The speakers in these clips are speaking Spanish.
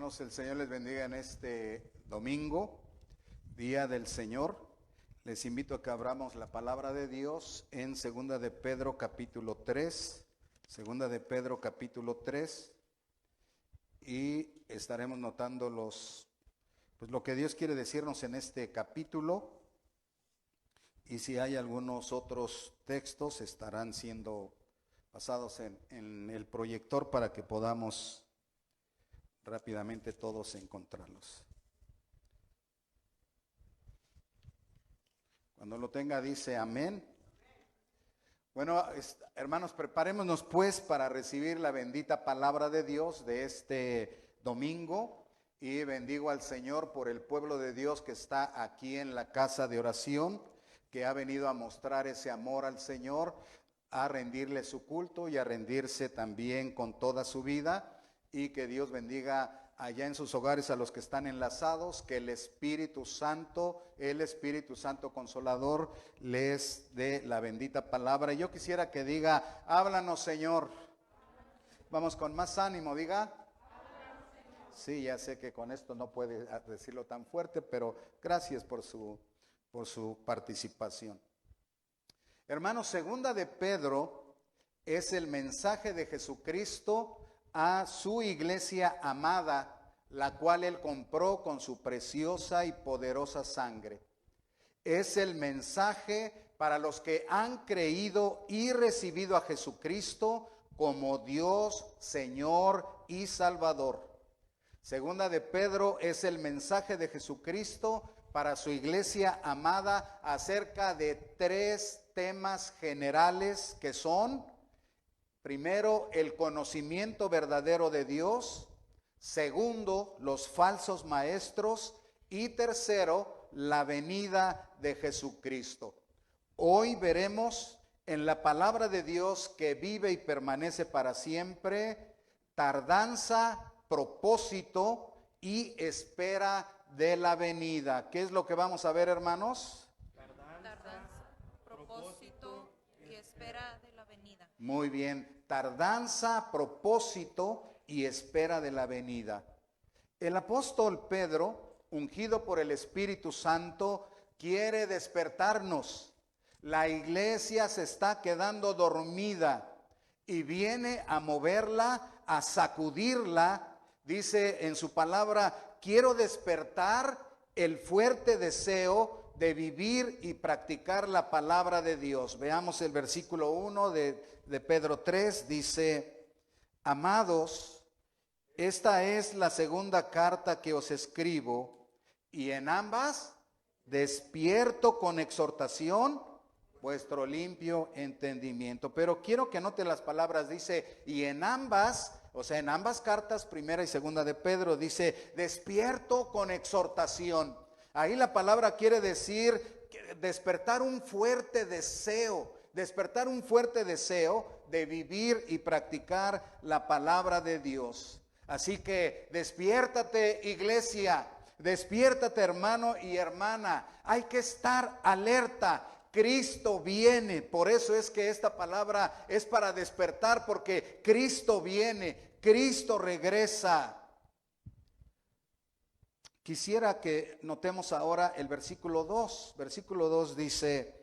Hermanos, el Señor les bendiga en este domingo, Día del Señor. Les invito a que abramos la palabra de Dios en Segunda de Pedro capítulo 3, Segunda de Pedro capítulo 3, y estaremos notando lo que Dios quiere decirnos en este capítulo, y si hay algunos otros textos estarán siendo pasados en el proyector para que podamos rápidamente todos encontrarlos. Cuando lo tenga dice amén. Bueno, hermanos, preparémonos pues para recibir la bendita palabra de Dios de este domingo, y bendigo al Señor por el pueblo de Dios que está aquí en la casa de oración, que ha venido a mostrar ese amor al Señor, a rendirle su culto y a rendirse también con toda su vida. Y que Dios bendiga allá en sus hogares a los que están enlazados, que el Espíritu Santo Consolador, les dé la bendita palabra. Y yo quisiera que diga, háblanos, Señor. Vamos con más ánimo, diga. Sí, ya sé que con esto no puede decirlo tan fuerte, pero gracias por su participación. Hermanos, Segunda de Pedro es el mensaje de Jesucristo a su iglesia amada, la cual Él compró con su preciosa y poderosa sangre. Es el mensaje para los que han creído y recibido a Jesucristo como Dios, Señor y Salvador. Segunda de Pedro es el mensaje de Jesucristo para su iglesia amada acerca de tres temas generales que son: primero, el conocimiento verdadero de Dios; segundo, los falsos maestros; y tercero, la venida de Jesucristo. Hoy veremos en la palabra de Dios, que vive y permanece para siempre, tardanza, propósito y espera de la venida. ¿Qué es lo que vamos a ver, hermanos? Tardanza, propósito y espera de la venida. Muy bien, tardanza, propósito y espera de la venida. El apóstol Pedro, ungido por el Espíritu Santo, quiere despertarnos. La iglesia se está quedando dormida y viene a moverla, a sacudirla. Dice en su palabra: quiero despertar el fuerte deseo de vivir y practicar la palabra de Dios. Veamos el versículo 1 de Pedro 3, dice: amados, esta es la segunda carta que os escribo, y en ambas despierto con exhortación vuestro limpio entendimiento. Pero quiero que note las palabras, dice, y en ambas, o sea, en ambas cartas, primera y segunda de Pedro, dice, despierto con exhortación. Ahí la palabra quiere decir despertar un fuerte deseo de vivir y practicar la palabra de Dios. Así que despiértate, iglesia, despiértate, hermano y hermana. Hay que estar alerta. Cristo viene. Por eso es que esta palabra es para despertar, porque Cristo viene, Cristo regresa. Quisiera que notemos ahora el versículo 2. Versículo 2 dice: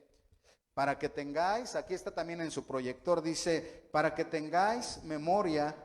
para que tengáis, aquí está también en su proyector, dice, para que tengáis memoria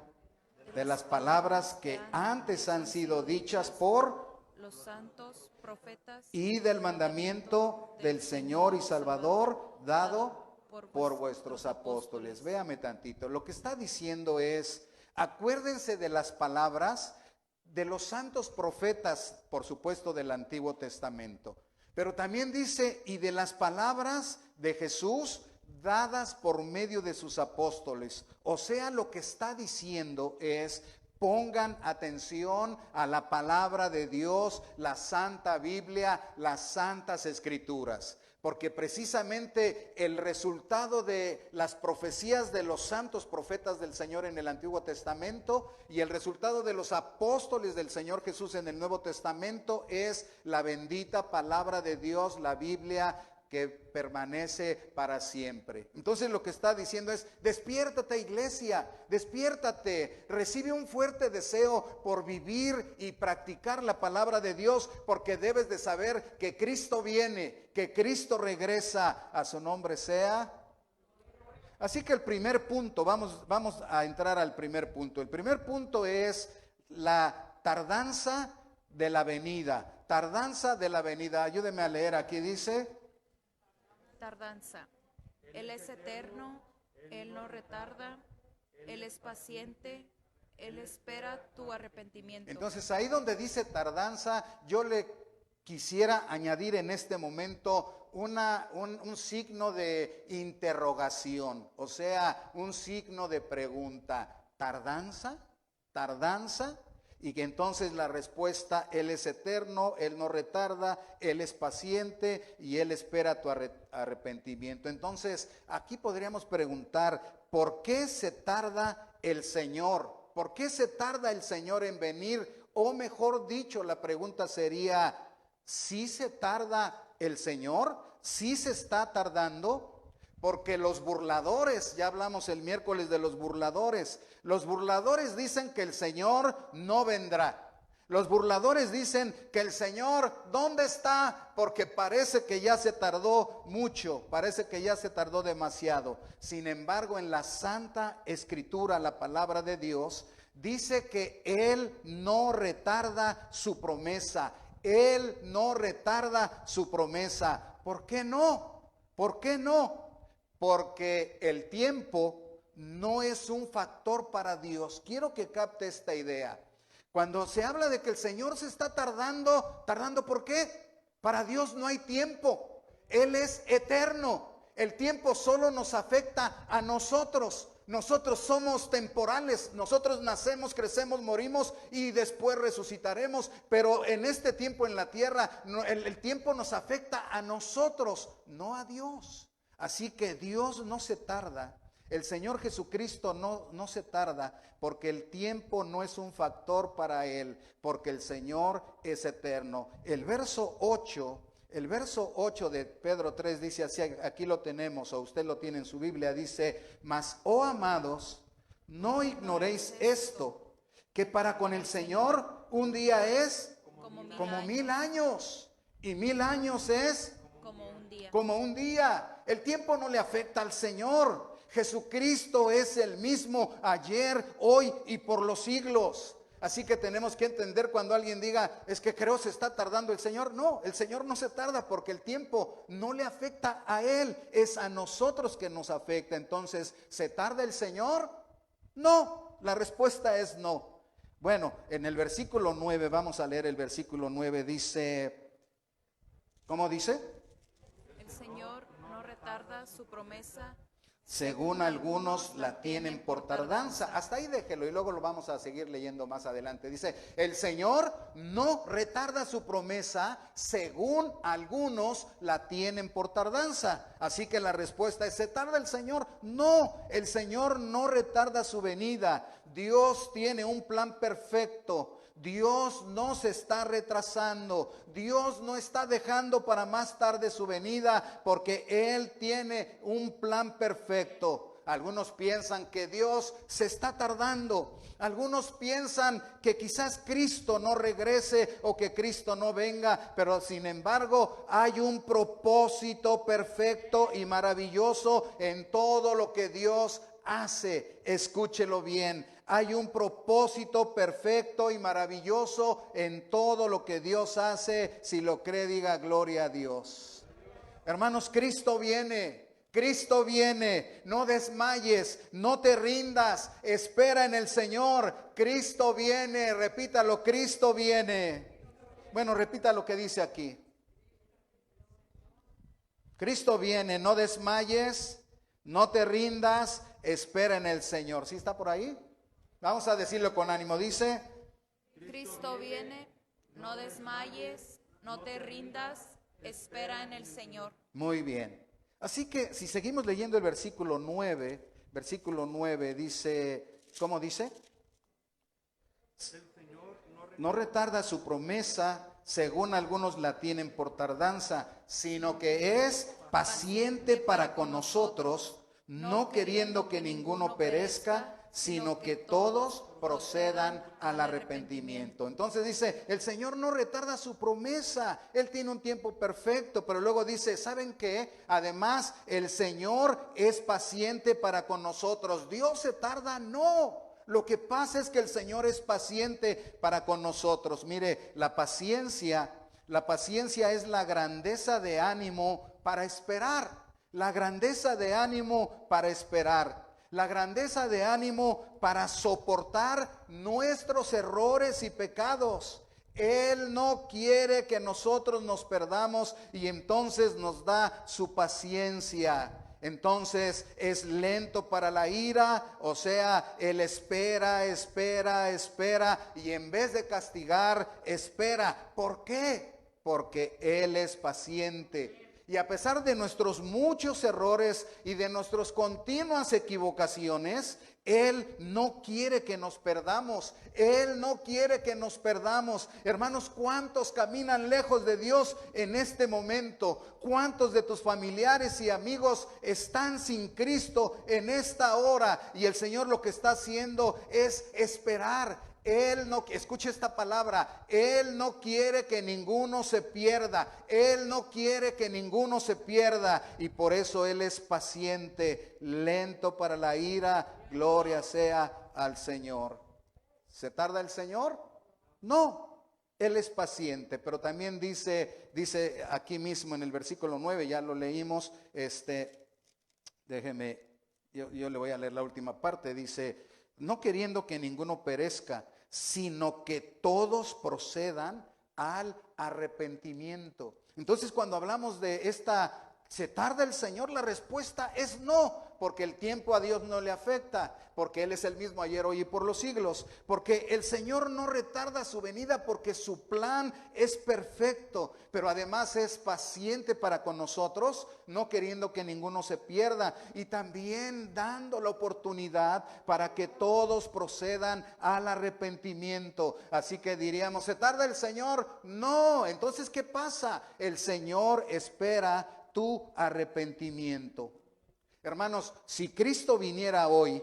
de las palabras que antes han sido dichas por los santos profetas y del mandamiento del Señor y Salvador dado por vuestros apóstoles. Véame tantito. Lo que está diciendo es: acuérdense de las palabras de los santos profetas, por supuesto del Antiguo Testamento, pero también dice, y de las palabras de Jesús dadas por medio de sus apóstoles. O sea, lo que está diciendo es: pongan atención a la palabra de Dios, la Santa Biblia, las Santas Escrituras, porque precisamente el resultado de las profecías de los santos profetas del Señor en el Antiguo Testamento y el resultado de los apóstoles del Señor Jesús en el Nuevo Testamento es la bendita palabra de Dios, la Biblia, que permanece para siempre. Entonces lo que está diciendo es: despiértate, iglesia, despiértate, recibe un fuerte deseo por vivir y practicar la palabra de Dios, porque debes de saber que Cristo viene, que Cristo regresa, a su nombre sea. Así que el primer punto, vamos a entrar al primer punto. El primer punto es la tardanza de la venida. Tardanza de la venida. Ayúdeme a leer, aquí dice: Tardanza. Él es eterno, Él no retarda, Él es paciente, Él espera tu arrepentimiento. Entonces ahí donde dice tardanza, yo le quisiera añadir en este momento un signo de interrogación, o sea, un signo de pregunta. ¿Tardanza? ¿Tardanza? Y que entonces la respuesta: Él es eterno, Él no retarda, Él es paciente y Él espera tu arrepentimiento. Entonces aquí podríamos preguntar: ¿por qué se tarda el Señor? ¿Por qué se tarda el Señor en venir? O mejor dicho, la pregunta sería: ¿sí se tarda el Señor? ¿Sí se está tardando? Porque los burladores, ya hablamos el miércoles de los burladores dicen que el Señor no vendrá. Los burladores dicen que el Señor, ¿dónde está? Porque parece que ya se tardó mucho, parece que ya se tardó demasiado. Sin embargo, en la Santa Escritura, la palabra de Dios, dice que Él no retarda su promesa. Él no retarda su promesa. ¿Por qué no? ¿Por qué no? Porque el tiempo no es un factor para Dios. Quiero que capte esta idea. Cuando se habla de que el Señor se está tardando, ¿por qué? Para Dios no hay tiempo. Él es eterno. El tiempo solo nos afecta a nosotros. Nosotros somos temporales. Nosotros nacemos, crecemos, morimos y después resucitaremos. Pero en este tiempo en la tierra, el tiempo nos afecta a nosotros, no a Dios. Así que Dios no se tarda. El Señor Jesucristo no se tarda, porque el tiempo no es un factor para Él, porque el Señor es eterno. El verso 8 de Pedro 3 dice así, aquí lo tenemos, o usted lo tiene en su Biblia, dice: mas, oh amados, no ignoréis esto, que para con el Señor un día es como 1000 años, y 1000 años es como un día. El tiempo no le afecta al Señor. Jesucristo es el mismo ayer, hoy y por los siglos. Así que tenemos que entender cuando alguien diga: es que creo se está tardando el Señor. No, el Señor no se tarda, porque el tiempo no le afecta a Él, es a nosotros que nos afecta. Entonces, ¿se tarda el Señor? No, la respuesta es no. Bueno, en el versículo 9, vamos a leer el versículo 9, dice, ¿cómo dice? El Señor no retarda su promesa, según algunos la tienen por tardanza. Hasta ahí déjelo y luego lo vamos a seguir leyendo más adelante. Dice: el Señor no retarda su promesa, según algunos la tienen por tardanza. Así que la respuesta es: ¿se tarda el Señor? No, el Señor no retarda su venida. Dios tiene un plan perfecto. Dios no se está retrasando. Dios no está dejando para más tarde su venida, porque Él tiene un plan perfecto. Algunos piensan que Dios se está tardando. Algunos piensan que quizás Cristo no regrese o que Cristo no venga, pero sin embargo hay un propósito perfecto y maravilloso en todo lo que Dios hace. Escúchelo bien. Hay un propósito perfecto y maravilloso en todo lo que Dios hace. Si lo cree, diga gloria a Dios. Hermanos, Cristo viene. Cristo viene. No desmayes, no te rindas. Espera en el Señor. Cristo viene. Repítalo: Cristo viene. Bueno, repita lo que dice aquí. Cristo viene. No desmayes, no te rindas. Espera en el Señor. ¿Sí está por ahí? Vamos a decirlo con ánimo. Dice: Cristo viene, no desmayes, no te rindas, espera en el Señor. Muy bien. Así que si seguimos leyendo el versículo 9 dice, ¿cómo dice? No retarda su promesa, según algunos la tienen por tardanza, sino que es paciente para con nosotros, no queriendo que ninguno perezca, sino que todos procedan al arrepentimiento. Entonces dice, el Señor no retarda su promesa, Él tiene un tiempo perfecto, pero luego dice, ¿saben qué? Además, el Señor es paciente para con nosotros. ¿Dios se tarda? No. Lo que pasa es que el Señor es paciente para con nosotros. Mire, la paciencia es la grandeza de ánimo para esperar. La grandeza de ánimo para esperar. La grandeza de ánimo para soportar nuestros errores y pecados. Él no quiere que nosotros nos perdamos y entonces nos da su paciencia. Entonces es lento para la ira, o sea, Él espera y en vez de castigar, espera. ¿Por qué? Porque Él es paciente. Y a pesar de nuestros muchos errores y de nuestras continuas equivocaciones, Él no quiere que nos perdamos. Él no quiere que nos perdamos. Hermanos, ¿cuántos caminan lejos de Dios en este momento? ¿Cuántos de tus familiares y amigos están sin Cristo en esta hora? Y el Señor lo que está haciendo es esperar. Él no, escuche esta palabra, Él no quiere que ninguno se pierda, Él no quiere que ninguno se pierda y por eso Él es paciente, lento para la ira, gloria sea al Señor. ¿Se tarda el Señor? No, Él es paciente, pero también dice aquí mismo en el versículo 9, ya lo leímos, déjeme, yo le voy a leer la última parte, dice, no queriendo que ninguno perezca, sino que todos procedan al arrepentimiento. Entonces, cuando hablamos de ¿se tarda el Señor? La respuesta es no, porque el tiempo a Dios no le afecta, porque Él es el mismo ayer, hoy y por los siglos, porque el Señor no retarda su venida, porque su plan es perfecto, pero además es paciente para con nosotros, no queriendo que ninguno se pierda, y también dando la oportunidad para que todos procedan al arrepentimiento. Así que diríamos, ¿se tarda el Señor? No. Entonces, ¿qué pasa? El Señor espera tu arrepentimiento. Hermanos, si Cristo viniera hoy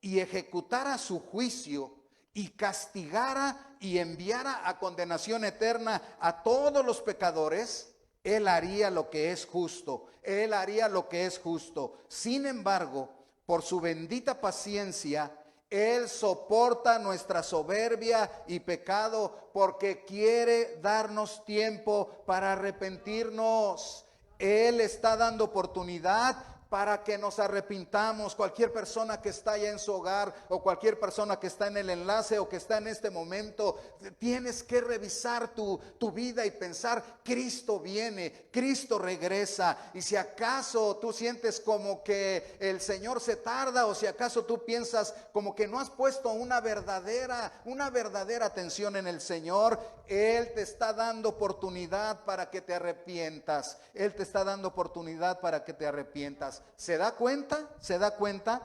y ejecutara su juicio y castigara y enviara a condenación eterna a todos los pecadores, Él haría lo que es justo. Él haría lo que es justo. Sin embargo, por su bendita paciencia, Él soporta nuestra soberbia y pecado porque quiere darnos tiempo para arrepentirnos. Él está dando oportunidad para que nos arrepintamos. Cualquier persona que está allá en su hogar o cualquier persona que está en el enlace o que está en este momento, tienes que revisar tu vida y pensar, Cristo viene, Cristo regresa. Y si acaso tú sientes como que el Señor se tarda, o si acaso tú piensas como que no has puesto una verdadera atención en el Señor, Él te está dando oportunidad para que te arrepientas. Él te está dando oportunidad para que te arrepientas. ¿Se da cuenta? ¿Se da cuenta?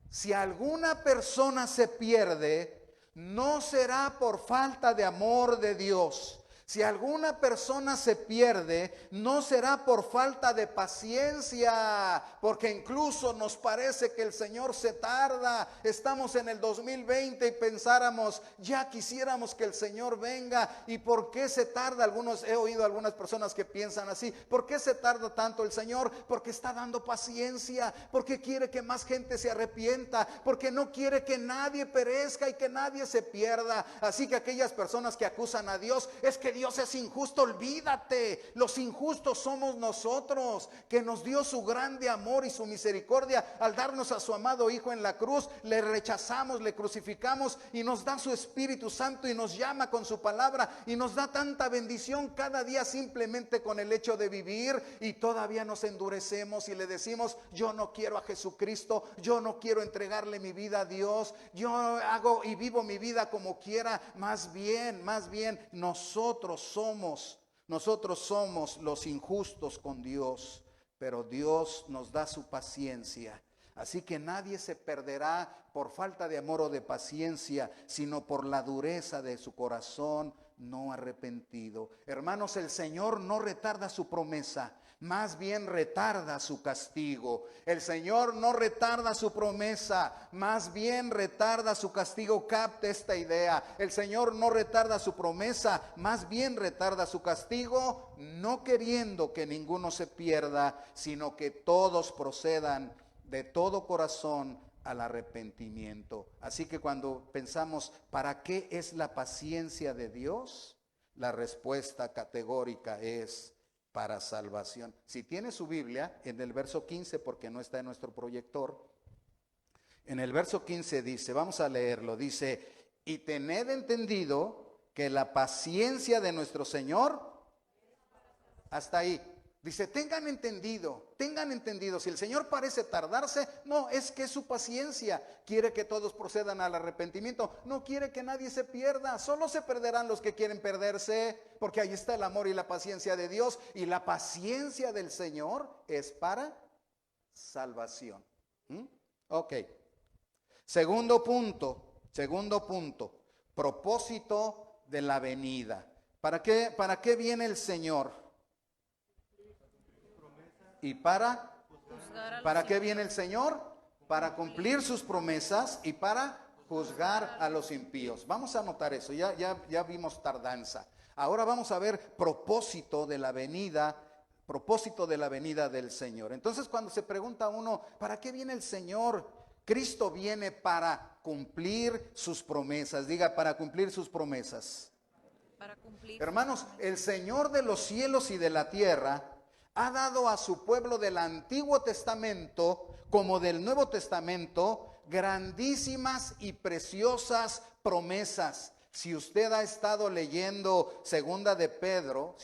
Si alguna persona se pierde, no será por falta de amor de Dios. Si alguna persona se pierde, no será por falta de paciencia, porque incluso nos parece que el Señor se tarda. Estamos en el 2020 y pensáramos, ya quisiéramos que el Señor venga. ¿Y por qué se tarda? He oído algunas personas que piensan así. ¿Por qué se tarda tanto el Señor? Porque está dando paciencia, porque quiere que más gente se arrepienta, porque no quiere que nadie perezca y que nadie se pierda. Así que aquellas personas que acusan a Dios, es que Dios es injusto, olvídate. Los injustos somos nosotros, que nos dio su grande amor y su misericordia al darnos a su amado Hijo en la cruz. Le rechazamos, le crucificamos y nos da su Espíritu Santo y nos llama con su palabra y nos da tanta bendición cada día simplemente con el hecho de vivir, y todavía nos endurecemos y le decimos, yo no quiero a Jesucristo, yo no quiero entregarle mi vida a Dios, yo hago y vivo mi vida como quiera. Más bien nosotros somos los injustos con Dios, pero Dios nos da su paciencia. Así que nadie se perderá por falta de amor o de paciencia, sino por la dureza de su corazón no arrepentido. Hermanos, el Señor no retarda su promesa, más bien retarda su castigo. El Señor no retarda su promesa, más bien retarda su castigo. Capte esta idea. El Señor no retarda su promesa, más bien retarda su castigo, no queriendo que ninguno se pierda, sino que todos procedan de todo corazón al arrepentimiento. Así que cuando pensamos, ¿para qué es la paciencia de Dios? La respuesta categórica es para salvación. Si tiene su Biblia, en el verso 15, porque no está en nuestro proyector, en el verso 15 dice, vamos a leerlo, dice, y tened entendido que la paciencia de nuestro Señor, hasta ahí, dice, tengan entendido, si el Señor parece tardarse, no, es que su paciencia quiere que todos procedan al arrepentimiento, no quiere que nadie se pierda, solo se perderán los que quieren perderse, porque ahí está el amor y la paciencia de Dios, y la paciencia del Señor es para salvación. Ok, segundo punto, propósito de la venida. ¿Para qué viene el Señor? ¿Y para qué viene el Señor? Para cumplir sus promesas y para juzgar a los impíos. Vamos a anotar eso, ya vimos tardanza. Ahora vamos a ver propósito de la venida del Señor. Entonces cuando se pregunta uno, ¿para qué viene el Señor? Cristo viene para cumplir sus promesas. Diga, para cumplir sus promesas. Para cumplir. Hermanos, el Señor de los cielos y de la tierra ha dado a su pueblo del Antiguo Testamento como del Nuevo Testamento grandísimas y preciosas promesas. Si usted ha estado leyendo Segunda de Pedro,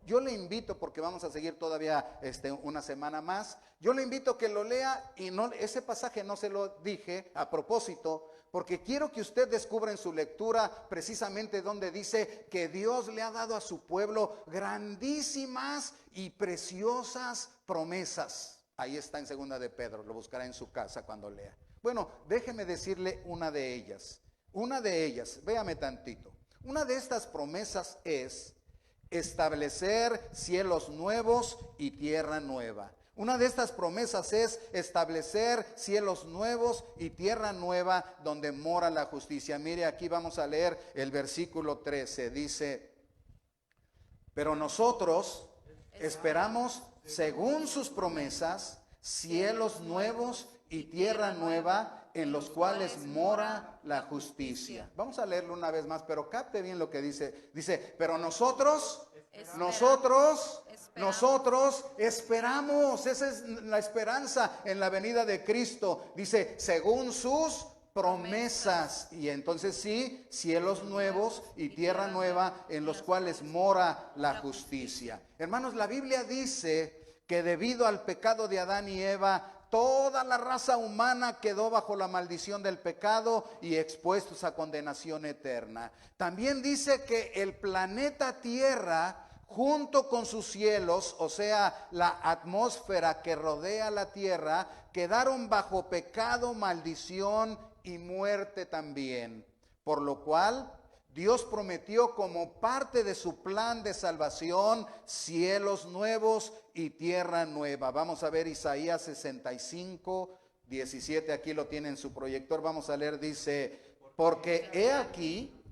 yo le invito, porque vamos a seguir todavía una semana más, yo le invito a que lo lea y ese pasaje no se lo dije a propósito, porque quiero que usted descubra en su lectura precisamente donde dice que Dios le ha dado a su pueblo grandísimas y preciosas promesas. Ahí está en Segunda de Pedro, lo buscará en su casa cuando lea. Bueno, déjeme decirle una de ellas, véame tantito. Una de estas promesas es establecer cielos nuevos y tierra nueva. Una de estas promesas es establecer cielos nuevos y tierra nueva donde mora la justicia. Mire, aquí vamos a leer el versículo 13. Dice, pero nosotros esperamos, según sus promesas, cielos nuevos y tierra nueva en los cuales mora la justicia. Vamos a leerlo una vez más, pero capte bien lo que dice. Dice, pero nosotros esperamos, esa es la esperanza en la venida de Cristo. Dice, según sus promesas. Y entonces sí, cielos nuevos y tierra nueva en los cuales mora la justicia. Hermanos, la Biblia dice que debido al pecado de Adán y Eva, toda la raza humana quedó bajo la maldición del pecado y expuestos a condenación eterna. También dice que el planeta Tierra, junto con sus cielos, o sea, la atmósfera que rodea la Tierra, quedaron bajo pecado, maldición y muerte también. Por lo cual, Dios prometió como parte de su plan de salvación cielos nuevos y tierra nueva. Vamos a ver Isaías 65, 17, aquí lo tiene en su proyector. Vamos a leer, dice, porque he aquí,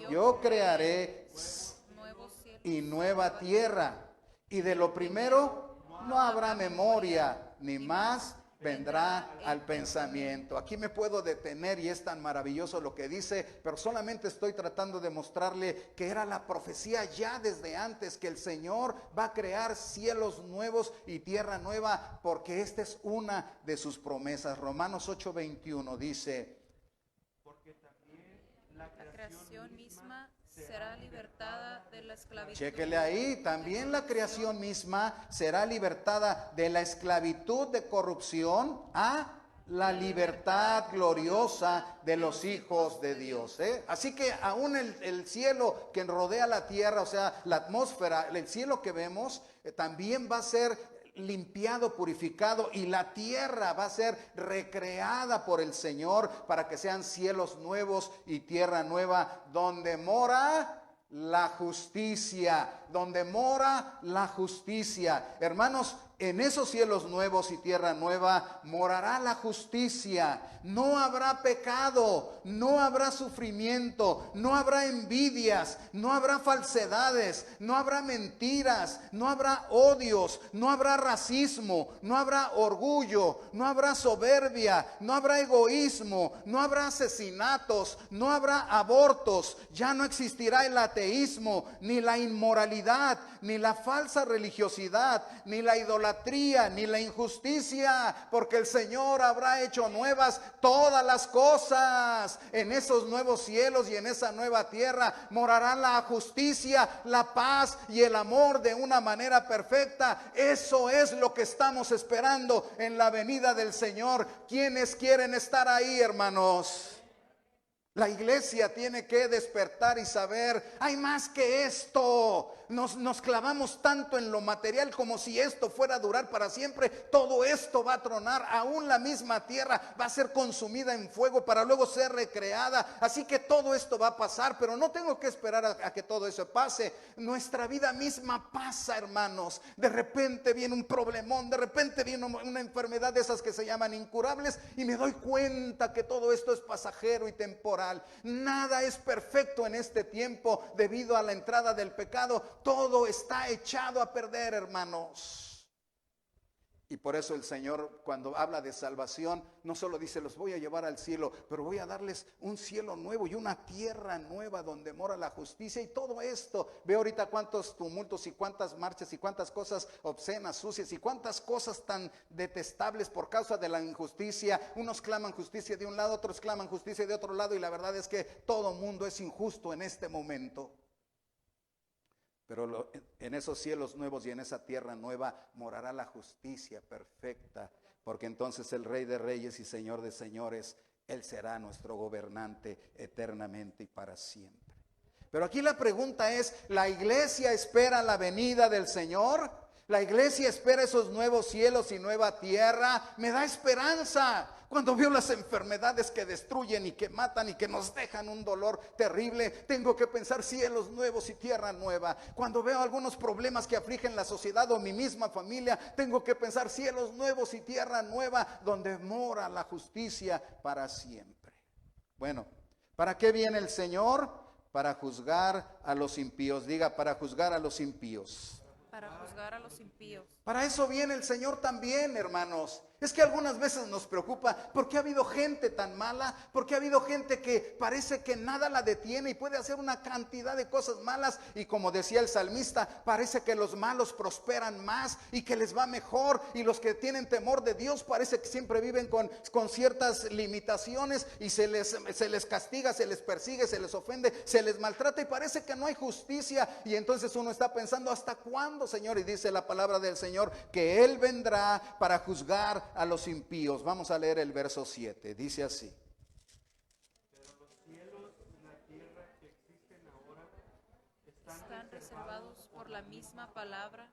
yo crearé y nueva tierra, y de lo primero no habrá memoria, ni más vendrá al pensamiento. Aquí me puedo detener y es tan maravilloso lo que dice, pero solamente estoy tratando de mostrarle que era la profecía ya desde antes, que el Señor va a crear cielos nuevos y tierra nueva, porque esta es una de sus promesas. Romanos 8:21 dice, porque también la creación misma será libertada de la esclavitud. Chéquele ahí, también la creación misma será libertada de la esclavitud de corrupción a la libertad gloriosa de los hijos de Dios. Así que aún el cielo que rodea la tierra, o sea, la atmósfera, el cielo que vemos, también va a ser limpiado, purificado, y la tierra va a ser recreada por el Señor para que sean cielos nuevos y tierra nueva donde mora la justicia, donde mora la justicia. Hermanos, en esos cielos nuevos y tierra nueva morará la justicia. No habrá pecado, no habrá sufrimiento, no habrá envidias, no habrá falsedades, no habrá mentiras, no habrá odios, no habrá racismo, no habrá orgullo, no habrá soberbia, no habrá egoísmo, no habrá asesinatos, no habrá abortos. Ya no existirá el ateísmo, ni la inmoralidad, ni la falsa religiosidad, ni la idolatría, ni la injusticia, porque el Señor habrá hecho nuevas todas las cosas. En esos nuevos cielos y en esa nueva tierra morará la justicia, la paz y el amor de una manera perfecta. Eso es lo que estamos esperando en la venida del Señor. ¿Quiénes quieren estar ahí, hermanos? La iglesia tiene que despertar y saber, hay más que esto. Nos clavamos tanto en lo material como si esto fuera a durar para siempre. Todo esto va a tronar, aún la misma tierra va a ser consumida en fuego para luego ser recreada. Así que todo esto va a pasar, pero no tengo que esperar a que todo eso pase. Nuestra vida misma pasa, hermanos. De repente viene un problemón, de repente viene una enfermedad de esas que se llaman incurables y me doy cuenta que todo esto es pasajero y temporal. Nada es perfecto en este tiempo debido a la entrada del pecado. Todo está echado a perder, hermanos. Y por eso el Señor, cuando habla de salvación, no solo dice los voy a llevar al cielo, pero voy a darles un cielo nuevo y una tierra nueva donde mora la justicia. Y todo esto, ve ahorita cuántos tumultos y cuántas marchas y cuántas cosas obscenas, sucias y cuántas cosas tan detestables por causa de la injusticia. Unos claman justicia de un lado, otros claman justicia de otro lado, y la verdad es que todo mundo es injusto en este momento. Pero en esos cielos nuevos y en esa tierra nueva morará la justicia perfecta, porque entonces el Rey de Reyes y Señor de Señores, Él será nuestro gobernante eternamente y para siempre. Pero aquí la pregunta es, ¿la iglesia espera la venida del Señor? ¿La iglesia espera esos nuevos cielos y nueva tierra? Me da esperanza. Cuando veo las enfermedades que destruyen y que matan y que nos dejan un dolor terrible, tengo que pensar cielos nuevos y tierra nueva. Cuando veo algunos problemas que afligen la sociedad o mi misma familia, tengo que pensar cielos nuevos y tierra nueva donde mora la justicia para siempre. Bueno, ¿para qué viene el Señor? Para juzgar a los impíos. Diga, para juzgar a los impíos. Para juzgar a los impíos. Para eso viene el Señor también, hermanos. Es que algunas veces nos preocupa porque ha habido gente tan mala, porque ha habido gente que parece que nada la detiene y puede hacer una cantidad de cosas malas, y como decía el salmista, parece que los malos prosperan más y que les va mejor, y los que tienen temor de Dios parece que siempre viven con ciertas limitaciones y se les castiga, se les persigue, se les ofende, se les maltrata y parece que no hay justicia. Y entonces uno está pensando, ¿hasta cuándo, Señor? Y dice la palabra del Señor que Él vendrá para juzgar a los impíos. Vamos a leer el verso 7, dice así: pero los cielos y la tierra que existen ahora Están reservados por la misma palabra,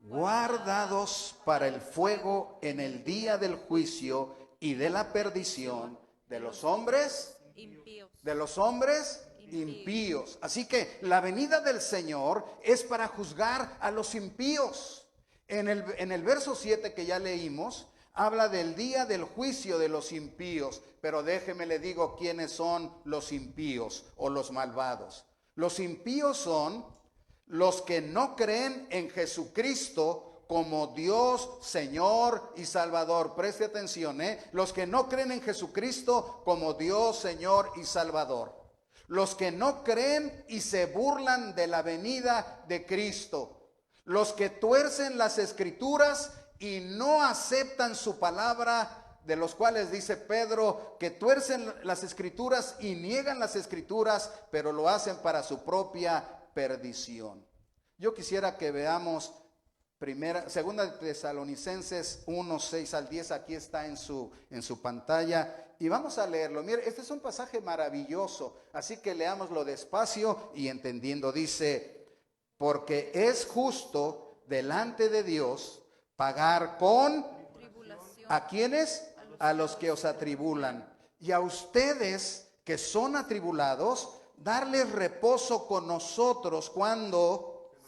guardados para el fuego en el día del juicio y de la perdición de los hombres impíos. de los hombres impíos. Así que la venida del Señor es para juzgar a los impíos. En el verso 7 que ya leímos, habla del día del juicio de los impíos, pero déjeme le digo quiénes son los impíos o los malvados. Los impíos son los que no creen en Jesucristo como Dios, Señor y Salvador. Preste atención, los que no creen en Jesucristo como Dios, Señor y Salvador. Los que no creen y se burlan de la venida de Cristo. Los que tuercen las Escrituras y no aceptan su palabra, de los cuales dice Pedro que tuercen las Escrituras y niegan las Escrituras, pero lo hacen para su propia perdición. Yo quisiera que veamos segunda de Tesalonicenses 1, 6 al 10, aquí está en su pantalla, y vamos a leerlo. Mire, este es un pasaje maravilloso, así que leámoslo despacio y entendiendo. Dice: porque es justo delante de Dios pagar con Tribulación. ¿a quiénes? A los que os atribulan. Y a ustedes que son atribulados, darles reposo con nosotros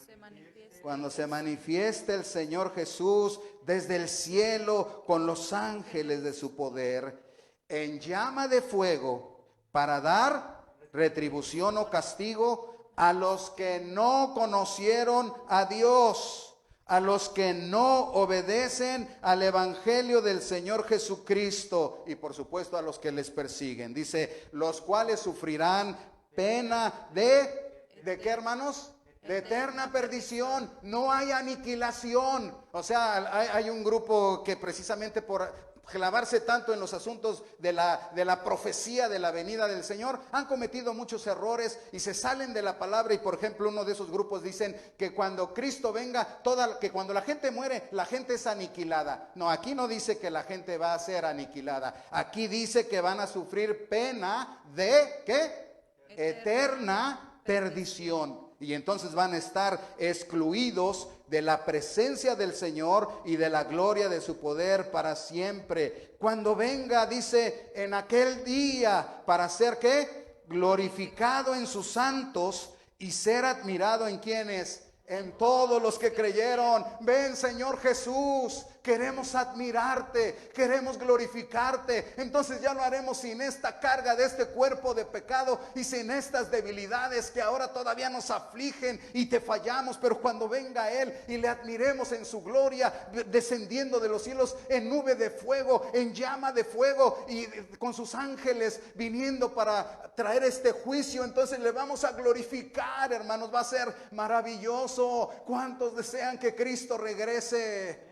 se manifieste cuando se manifieste el Señor Jesús desde el cielo con los ángeles de su poder, en llama de fuego, para dar retribución o castigo a los que no conocieron a Dios, a los que no obedecen al evangelio del Señor Jesucristo, y por supuesto a los que les persiguen. Dice, los cuales sufrirán pena ¿de qué, hermanos? De eterna perdición. No hay aniquilación. O sea, hay un grupo que precisamente por clavarse tanto en los asuntos de la profecía de la venida del Señor, han cometido muchos errores y se salen de la palabra. Y por ejemplo, uno de esos grupos dicen que cuando Cristo venga, que cuando la gente muere, la gente es aniquilada. No, aquí no dice que la gente va a ser aniquilada. Aquí dice que van a sufrir pena de ¿qué? Eterna perdición. Y entonces van a estar excluidos de la presencia del Señor y de la gloria de su poder para siempre. Cuando venga, dice, en aquel día, para ser ¿qué? Glorificado en sus santos y ser admirado en quienes, en todos los que creyeron. Ven, Señor Jesús, queremos admirarte, queremos glorificarte. Entonces ya lo haremos sin esta carga de este cuerpo de pecado y sin estas debilidades que ahora todavía nos afligen y te fallamos. Pero cuando venga Él y le admiremos en su gloria, descendiendo de los cielos en nube de fuego, en llama de fuego, y con sus ángeles viniendo para traer este juicio, entonces le vamos a glorificar, hermanos. Va a ser maravilloso. ¿Cuántos desean que Cristo regrese?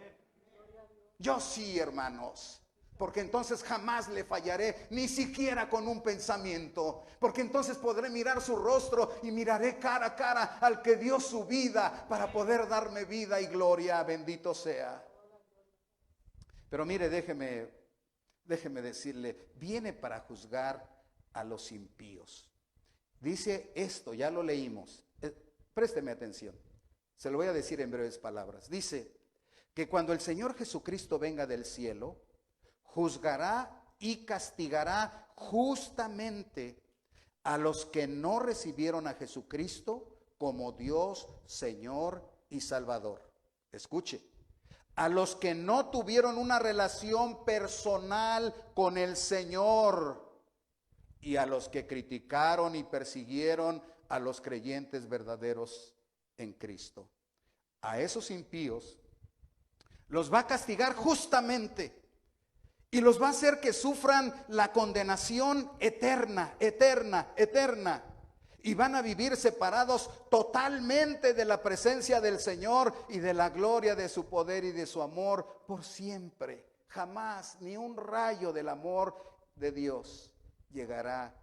Yo sí, hermanos, porque entonces jamás le fallaré, ni siquiera con un pensamiento, porque entonces podré mirar su rostro y miraré cara a cara al que dio su vida para poder darme vida y gloria. Bendito sea. Pero mire, déjeme decirle, viene para juzgar a los impíos. Dice esto, ya lo leímos, présteme atención, se lo voy a decir en breves palabras. Dice que cuando el Señor Jesucristo venga del cielo, juzgará y castigará justamente a los que no recibieron a Jesucristo como Dios, Señor y Salvador. Escuche, a los que no tuvieron una relación personal con el Señor y a los que criticaron y persiguieron a los creyentes verdaderos en Cristo. A esos impíos los va a castigar justamente y los va a hacer que sufran la condenación eterna, eterna, eterna. Y van a vivir separados totalmente de la presencia del Señor y de la gloria de su poder y de su amor por siempre. Jamás ni un rayo del amor de Dios llegará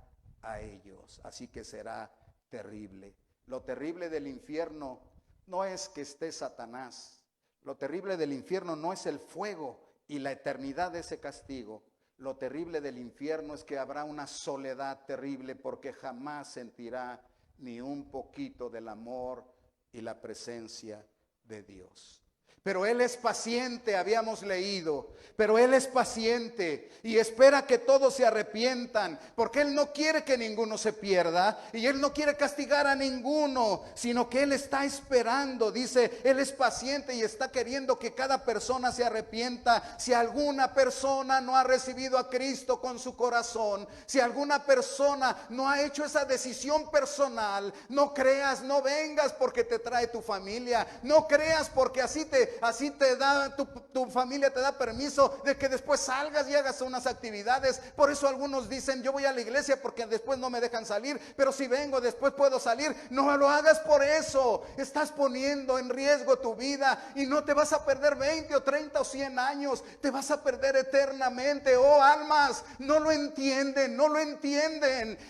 a ellos. Así que será terrible. Lo terrible del infierno no es que esté Satanás. Lo terrible del infierno no es el fuego y la eternidad de ese castigo. Lo terrible del infierno es que habrá una soledad terrible, porque jamás sentirá ni un poquito del amor y la presencia de Dios. Pero Él es paciente, habíamos leído, pero Él es paciente y espera que todos se arrepientan, porque Él no quiere que ninguno se pierda y Él no quiere castigar a ninguno, sino que Él está esperando. Dice, Él es paciente y está queriendo que cada persona se arrepienta. Si alguna persona no ha recibido a Cristo con su corazón, si alguna persona no ha hecho esa decisión personal, no creas, no vengas porque te trae tu familia, no creas porque así te da, tu familia te da permiso de que después salgas y hagas unas actividades. Por eso algunos dicen, yo voy a la iglesia porque después no me dejan salir, pero si vengo después puedo salir. No lo hagas por eso. Estás poniendo en riesgo tu vida y no te vas a perder 20 o 30 o 100 años, te vas a perder eternamente. Oh almas, no lo entienden,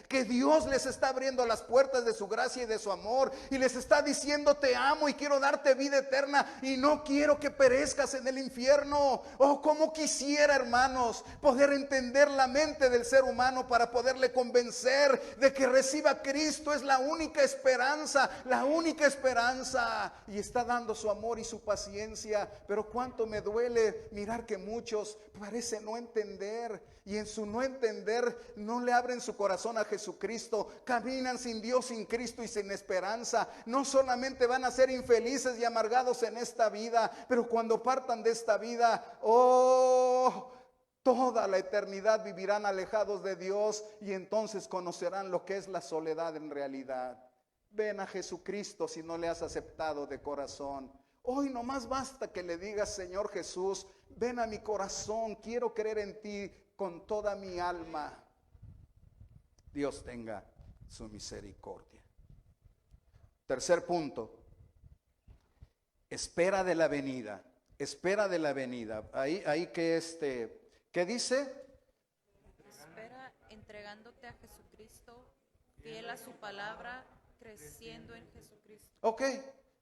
que Dios les está abriendo las puertas de su gracia y de su amor y les está diciendo, te amo y quiero darte vida eterna y no quiero quiero que perezcas en el infierno. Oh, cómo quisiera, hermanos, poder entender la mente del ser humano para poderle convencer de que reciba a Cristo. Es la única esperanza, la única esperanza. Y está dando su amor y su paciencia. Pero cuánto me duele mirar que muchos parecen no entender. Y en su no entender no le abren su corazón a Jesucristo. Caminan sin Dios, sin Cristo y sin esperanza. No solamente van a ser infelices y amargados en esta vida, pero cuando partan de esta vida, oh, toda la eternidad vivirán alejados de Dios y entonces conocerán lo que es la soledad en realidad. Ven a Jesucristo si no le has aceptado de corazón. Hoy nomás basta que le digas: Señor Jesús, ven a mi corazón, quiero creer en ti con toda mi alma. Dios tenga su misericordia. Tercer punto: espera de la venida. Espera de la venida. Ahí que ¿qué dice? Espera entregándote a Jesucristo, fiel a su palabra, creciendo en Jesucristo. Ok,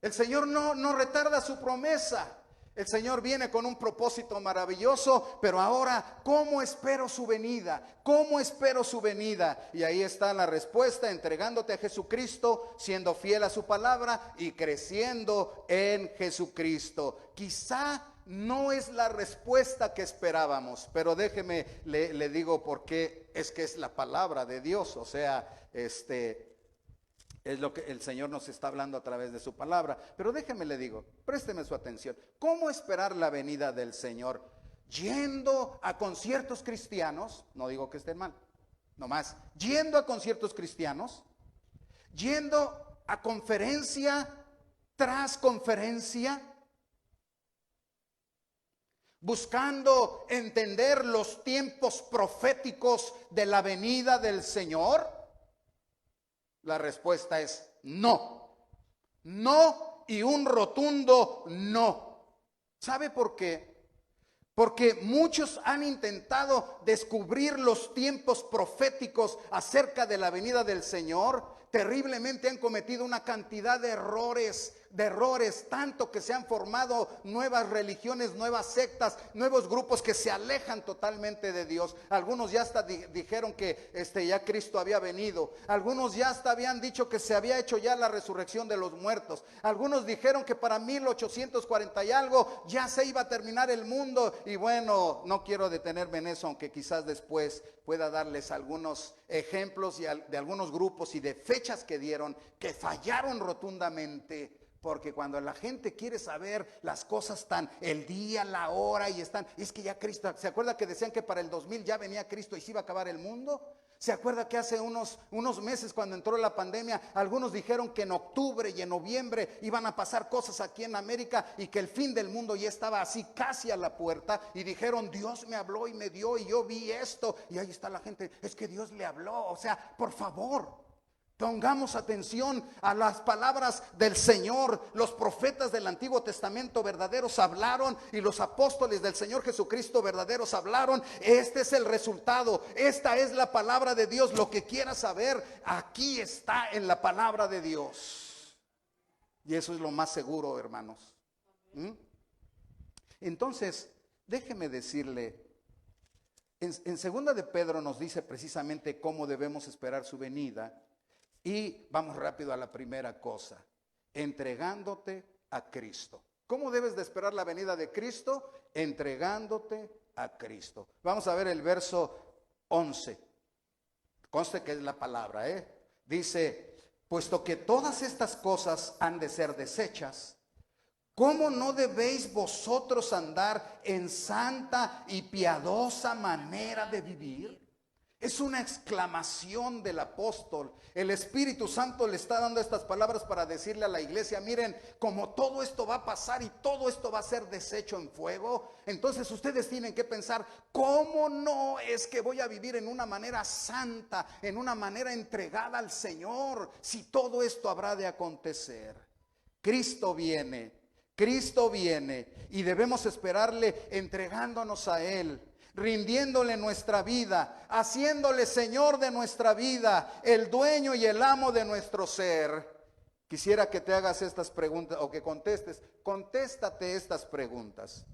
el Señor no retarda su promesa. El Señor viene con un propósito maravilloso, pero ahora, ¿cómo espero su venida? ¿Cómo espero su venida? Y ahí está la respuesta: entregándote a Jesucristo, siendo fiel a su palabra y creciendo en Jesucristo. Quizá no es la respuesta que esperábamos, pero déjeme, le digo por qué. Es que es la palabra de Dios, o sea, es lo que el Señor nos está hablando a través de su palabra. Pero déjeme le digo, présteme su atención. ¿Cómo esperar la venida del Señor? Yendo a conciertos cristianos, no digo que estén mal, nomás, yendo a conciertos cristianos, yendo a conferencia tras conferencia, buscando entender los tiempos proféticos de la venida del Señor. La respuesta es no. No y un rotundo no. ¿Sabe por qué? Porque muchos han intentado descubrir los tiempos proféticos acerca de la venida del Señor. Terriblemente han cometido una cantidad de errores, tanto que se han formado nuevas religiones, nuevas sectas, nuevos grupos que se alejan totalmente de Dios. Algunos ya hasta dijeron que ya Cristo había venido. Algunos ya hasta habían dicho que se había hecho ya la resurrección de los muertos. Algunos dijeron que para 1840 y algo ya se iba a terminar el mundo. Y bueno, no quiero detenerme en eso, aunque quizás después pueda darles algunos ejemplos de algunos grupos y de fechas que dieron que fallaron rotundamente. Porque cuando la gente quiere saber las cosas están el día, la hora y están, es que ya Cristo, ¿se acuerda que decían que para el 2000 ya venía Cristo y se iba a acabar el mundo? ¿Se acuerda que hace unos meses, cuando entró la pandemia, algunos dijeron que en octubre y en noviembre iban a pasar cosas aquí en América y que el fin del mundo ya estaba así casi a la puerta? Y dijeron: Dios me habló y me dio y yo vi esto. Y ahí está la gente: es que Dios le habló. O sea, por favor, pongamos atención a las palabras del Señor. Los profetas del Antiguo Testamento verdaderos hablaron, y los apóstoles del Señor Jesucristo verdaderos hablaron. Este es el resultado, esta es la palabra de Dios. Lo que quiera saber, aquí está en la palabra de Dios. Y eso es lo más seguro, hermanos. Entonces, déjeme decirle, en segunda de Pedro nos dice precisamente cómo debemos esperar su venida. Y vamos rápido a la primera cosa: entregándote a Cristo. ¿Cómo debes de esperar la venida de Cristo? Entregándote a Cristo. Vamos a ver el verso 11. Conste que es la palabra, Dice: puesto que todas estas cosas han de ser deshechas, ¿cómo no debéis vosotros andar en santa y piadosa manera de vivir? Es una exclamación del apóstol. El Espíritu Santo le está dando estas palabras para decirle a la iglesia: miren, como todo esto va a pasar y todo esto va a ser deshecho en fuego, entonces ustedes tienen que pensar: ¿cómo no es que voy a vivir en una manera santa, en una manera entregada al Señor, si todo esto habrá de acontecer? Cristo viene y debemos esperarle entregándonos a Él, rindiéndole nuestra vida, haciéndole Señor de nuestra vida, el dueño y el amo de nuestro ser. Quisiera que te hagas estas preguntas o que contéstate estas preguntas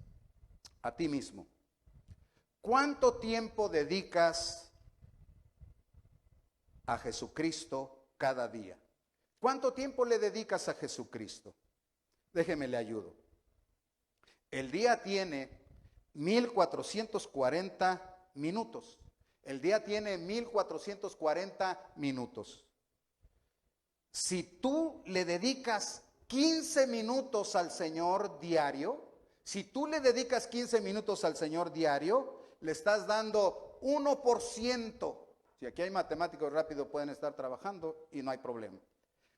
a ti mismo. ¿Cuánto tiempo dedicas a Jesucristo cada día? ¿Cuánto tiempo le dedicas a Jesucristo? Déjeme le ayudo. El día tiene 1440 minutos. El día tiene 1440 minutos. Si tú le dedicas 15 minutos al Señor diario, si tú le dedicas 15 minutos al Señor diario, le estás dando 1%. Si aquí hay matemáticos rápido pueden estar trabajando y no hay problema.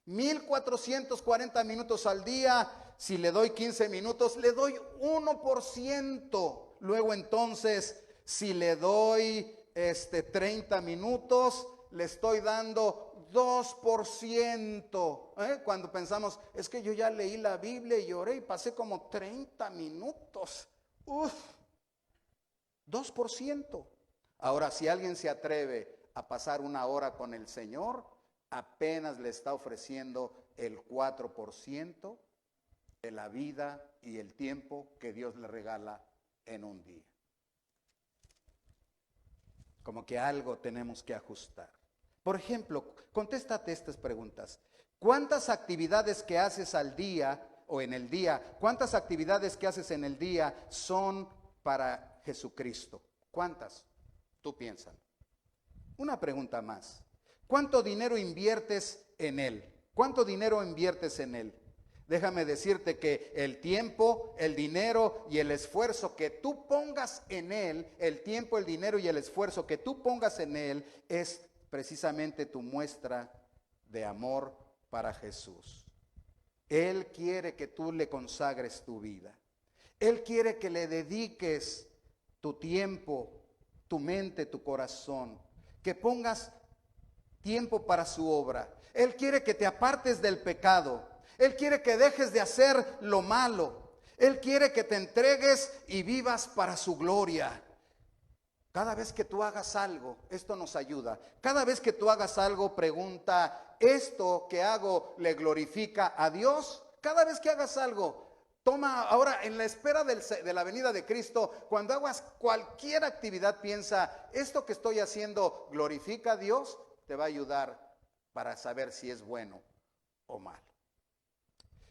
1440 minutos al día, si le doy 15 minutos, le doy 1%. Luego entonces, si le doy 30 minutos, le estoy dando 2%. Cuando pensamos, es que yo ya leí la Biblia y oré y pasé como 30 minutos. 2%. Ahora, si alguien se atreve a pasar una hora con el Señor, apenas le está ofreciendo el 4% de la vida y el tiempo que Dios le regala en un día. Como que algo tenemos que ajustar. Por ejemplo, contéstate estas preguntas. ¿Cuántas actividades que haces al día o en el día, cuántas actividades que haces en el día son para Jesucristo? ¿Cuántas? Tú piensas. Una pregunta más. ¿Cuánto dinero inviertes en Él? ¿Cuánto dinero inviertes en Él? Déjame decirte que el tiempo, el dinero y el esfuerzo que tú pongas en Él, el tiempo, el dinero y el esfuerzo que tú pongas en Él es precisamente tu muestra de amor para Jesús. Él quiere que tú le consagres tu vida. Él quiere que le dediques tu tiempo, tu mente, tu corazón, que pongas tiempo para su obra. Él quiere que te apartes del pecado. Él quiere que dejes de hacer lo malo. Él quiere que te entregues y vivas para su gloria. Cada vez que tú hagas algo, esto nos ayuda. Cada vez que tú hagas algo, pregunta, ¿esto que hago le glorifica a Dios? Cada vez que hagas algo, toma ahora en la espera de la venida de Cristo, cuando hagas cualquier actividad, piensa, ¿esto que estoy haciendo glorifica a Dios? Te va a ayudar para saber si es bueno o malo.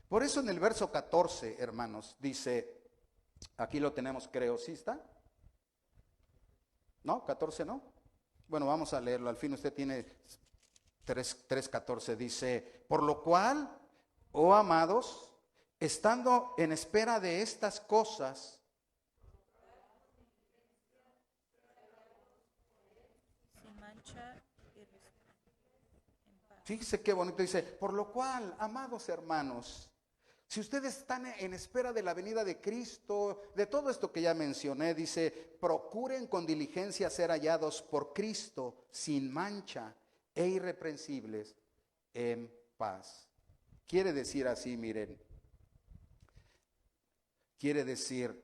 Por eso en el verso 14, hermanos, dice, aquí lo tenemos, creo, ¿sí está? ¿No? 14 no. Bueno, vamos a leerlo, al fin usted tiene 3:14, dice, por lo cual, oh amados, estando en espera de estas cosas, sin mancha y en paz. fíjese qué bonito, dice, por lo cual, amados hermanos, si ustedes están en espera de la venida de Cristo, de todo esto que ya mencioné, dice, procuren con diligencia ser hallados por Cristo sin mancha e irreprensibles en paz. Quiere decir así, miren, quiere decir,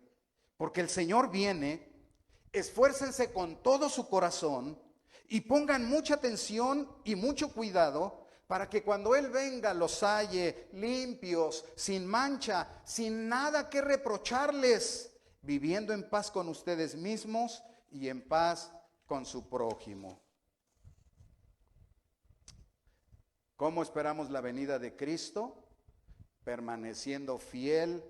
porque el Señor viene, esfuércense con todo su corazón y pongan mucha atención y mucho cuidado para que cuando Él venga los halle limpios, sin mancha, sin nada que reprocharles, viviendo en paz con ustedes mismos y en paz con su prójimo. ¿Cómo esperamos la venida de Cristo? Permaneciendo fiel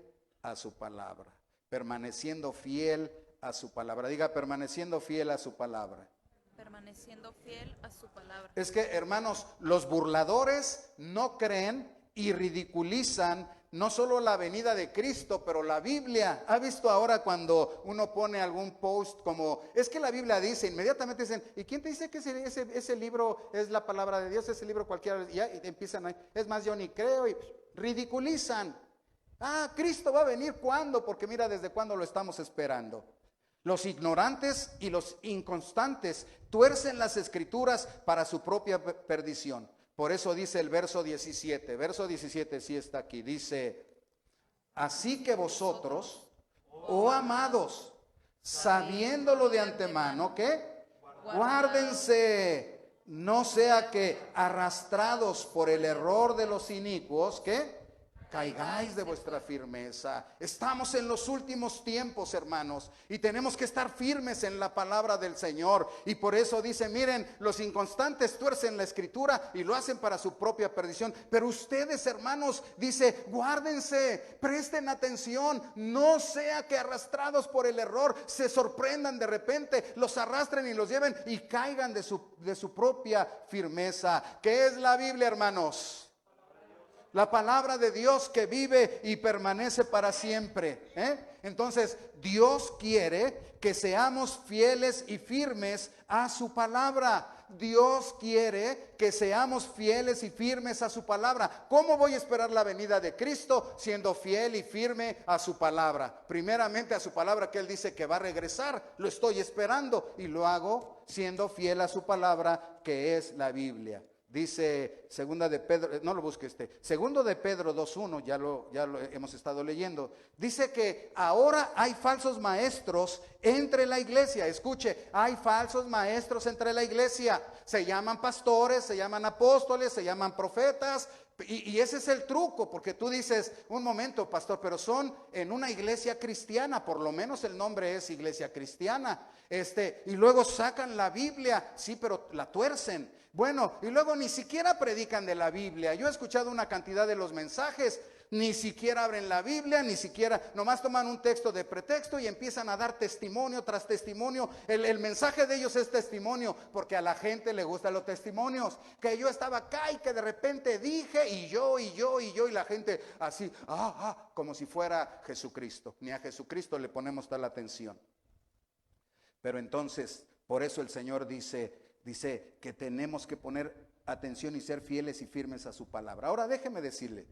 a su palabra. Permaneciendo fiel a su palabra. Diga, permaneciendo fiel a su palabra. Permaneciendo fiel a su palabra. Es que, hermanos, los burladores no creen y ridiculizan no solo la venida de Cristo, pero la Biblia. ¿Ha visto ahora cuando uno pone algún post como, es que la Biblia dice, inmediatamente dicen, ¿y quién te dice que ese libro es la palabra de Dios? Ese libro cualquiera, y ya empiezan ahí. Es más, yo ni creo, y ridiculizan. Ah, Cristo va a venir, ¿cuándo? Porque mira desde cuándo lo estamos esperando. Los ignorantes y los inconstantes tuercen las escrituras para su propia perdición. Por eso dice el verso 17 sí está aquí, dice, así que vosotros, oh amados, sabiéndolo de antemano, ¿qué? Guárdense no sea que arrastrados por el error de los inicuos, ¿qué? Caigáis de vuestra firmeza. Estamos en los últimos tiempos, hermanos, y tenemos que estar firmes en la palabra del Señor. Y por eso dice, miren, los inconstantes tuercen la escritura y lo hacen para su propia perdición. Pero ustedes, hermanos, dice, guárdense, presten atención, no sea que arrastrados por el error se sorprendan de repente, los arrastren y los lleven y caigan de su propia firmeza. ¿Qué es la Biblia, hermanos? La palabra de Dios que vive y permanece para siempre. Entonces, Dios quiere que seamos fieles y firmes a su palabra. Dios quiere que seamos fieles y firmes a su palabra. ¿Cómo voy a esperar la venida de Cristo? Siendo fiel y firme a su palabra. Primeramente a su palabra, que Él dice que va a regresar. Lo estoy esperando y lo hago siendo fiel a su palabra, que es la Biblia. Dice segunda de Pedro, no lo busque segundo de Pedro 2:1, ya lo hemos estado leyendo. Dice que ahora hay falsos maestros entre la iglesia. Escuche, hay falsos maestros entre la iglesia. Se llaman pastores, se llaman apóstoles, se llaman profetas. Y ese es el truco, porque tú dices, un momento, pastor, pero son en una iglesia cristiana, por lo menos el nombre es iglesia cristiana. Y luego sacan la Biblia, sí, pero la tuercen. Bueno, y luego ni siquiera predican de la Biblia. Yo he escuchado una cantidad de los mensajes, ni siquiera abren la Biblia, ni siquiera, nomás toman un texto de pretexto y empiezan a dar testimonio tras testimonio. El mensaje de ellos es testimonio, porque a la gente le gustan los testimonios. Que yo estaba acá y que de repente dije, y la gente así, como si fuera Jesucristo. Ni a Jesucristo le ponemos tal atención. Pero entonces, por eso el Señor dice que tenemos que poner atención y ser fieles y firmes a su palabra. Ahora déjeme decirle,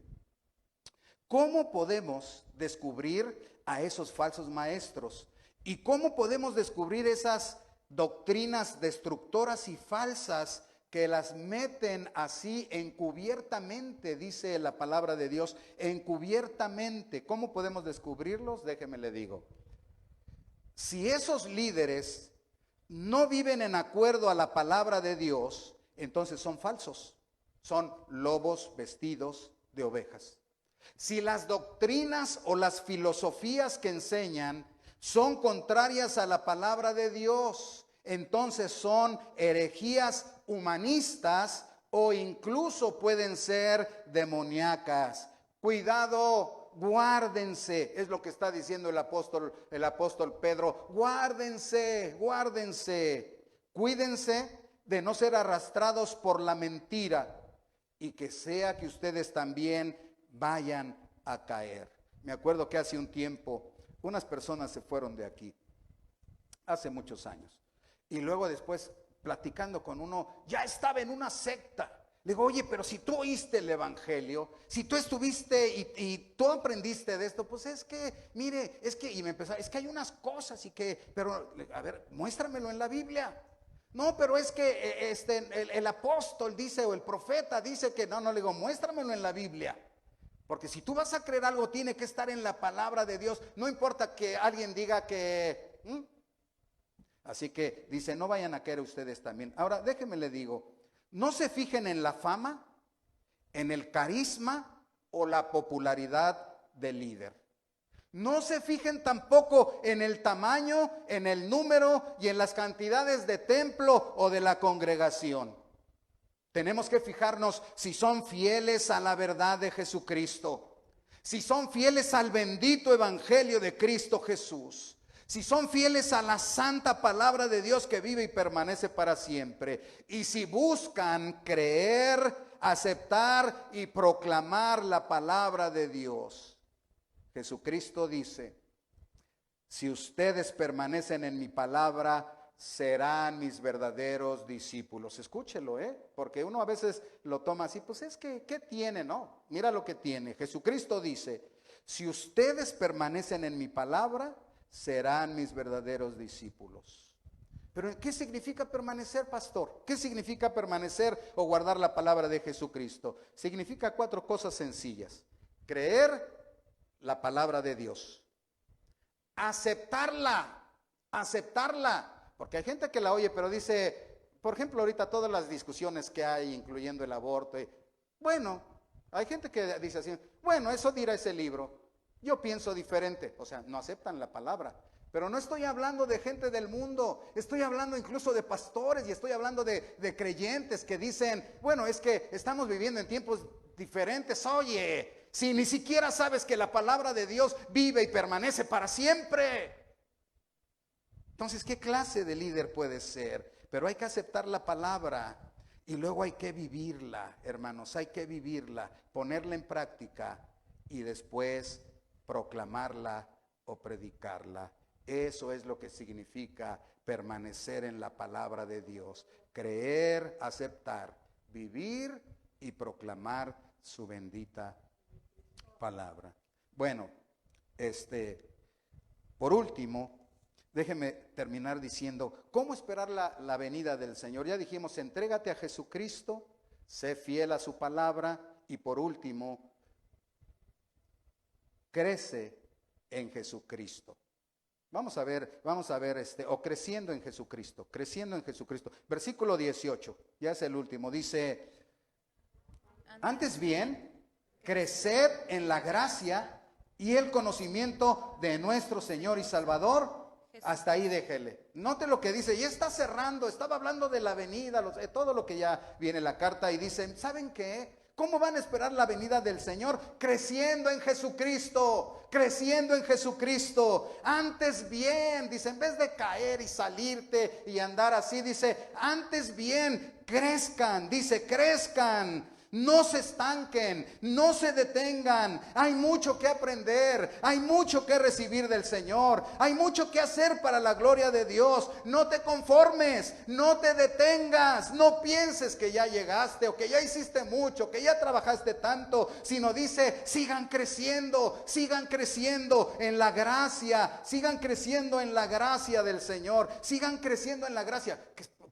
¿cómo podemos descubrir a esos falsos maestros? ¿Y cómo podemos descubrir esas doctrinas destructoras y falsas que las meten así encubiertamente? Dice la palabra de Dios, encubiertamente. ¿Cómo podemos descubrirlos? Déjeme le digo. Si esos líderes no viven en acuerdo a la palabra de Dios, entonces son falsos. Son lobos vestidos de ovejas. Si las doctrinas o las filosofías que enseñan son contrarias a la palabra de Dios, entonces son herejías humanistas o incluso pueden ser demoníacas. Cuidado, guárdense, es lo que está diciendo el apóstol Pedro. Guárdense, cuídense de no ser arrastrados por la mentira y que sea que ustedes también vayan a caer. Me acuerdo que hace un tiempo unas personas se fueron de aquí, hace muchos años, y luego después platicando con uno, ya estaba en una secta. Le digo, oye, pero si tú oíste el evangelio, si tú estuviste y tú aprendiste de esto, pues es que, mire, y me empezó, es que hay unas cosas pero a ver, muéstramelo en la Biblia. No, pero es que el apóstol dice, o el profeta dice que no, le digo, muéstramelo en la Biblia. Porque si tú vas a creer algo, tiene que estar en la palabra de Dios. No importa que alguien diga que... Así que dice, no vayan a caer ustedes también. Ahora, déjenme le digo, no se fijen en la fama, en el carisma o la popularidad del líder. No se fijen tampoco en el tamaño, en el número y en las cantidades de templo o de la congregación. Tenemos que fijarnos si son fieles a la verdad de Jesucristo, si son fieles al bendito evangelio de Cristo Jesús, si son fieles a la santa palabra de Dios que vive y permanece para siempre, y si buscan creer, aceptar y proclamar la palabra de Dios. Jesucristo dice, si ustedes permanecen en mi palabra, serán mis verdaderos discípulos. Escúchelo, porque uno a veces lo toma así, pues es que, ¿qué tiene? No, mira lo que tiene. Jesucristo dice, si ustedes permanecen en mi palabra, serán mis verdaderos discípulos. Pero ¿qué significa permanecer, pastor? ¿Qué significa permanecer o guardar la palabra de Jesucristo? Significa 4 cosas sencillas. Creer la palabra de Dios, aceptarla, porque hay gente que la oye pero dice, por ejemplo, ahorita todas las discusiones que hay, incluyendo el aborto, bueno, hay gente que dice así, bueno, eso dirá ese libro, yo pienso diferente, o sea, no aceptan la palabra. Pero no estoy hablando de gente del mundo, estoy hablando incluso de pastores y estoy hablando de creyentes que dicen, bueno, es que estamos viviendo en tiempos diferentes. Oye, si ni siquiera sabes que la palabra de Dios vive y permanece para siempre. Entonces, ¿qué clase de líder puede ser? Pero hay que aceptar la palabra y luego hay que vivirla, hermanos, hay que vivirla, ponerla en práctica y después proclamarla o predicarla. Eso es lo que significa permanecer en la palabra de Dios. Creer, aceptar, vivir y proclamar su bendita palabra. Bueno, por último, déjeme terminar diciendo, ¿cómo esperar la venida del Señor? Ya dijimos, entrégate a Jesucristo, sé fiel a su palabra y por último, crece en Jesucristo. Vamos a ver, o creciendo en Jesucristo. Versículo 18, ya es el último, dice, antes bien, creced en la gracia y el conocimiento de nuestro Señor y Salvador. Hasta ahí déjele. Note lo que dice, y está cerrando, estaba hablando de la venida, todo lo que ya viene en la carta y dice, ¿saben qué? ¿Cómo van a esperar la venida del Señor? Creciendo en Jesucristo, creciendo en Jesucristo. Antes bien, dice, en vez de caer y salirte y andar así, dice, antes bien, crezcan, dice, crezcan. No se estanquen, no se detengan. Hay mucho que aprender, hay mucho que recibir del Señor, hay mucho que hacer para la gloria de Dios. No te conformes, no te detengas, no pienses que ya llegaste o que ya hiciste mucho, que ya trabajaste tanto, sino dice, sigan creciendo en la gracia, sigan creciendo en la gracia del Señor, sigan creciendo en la gracia.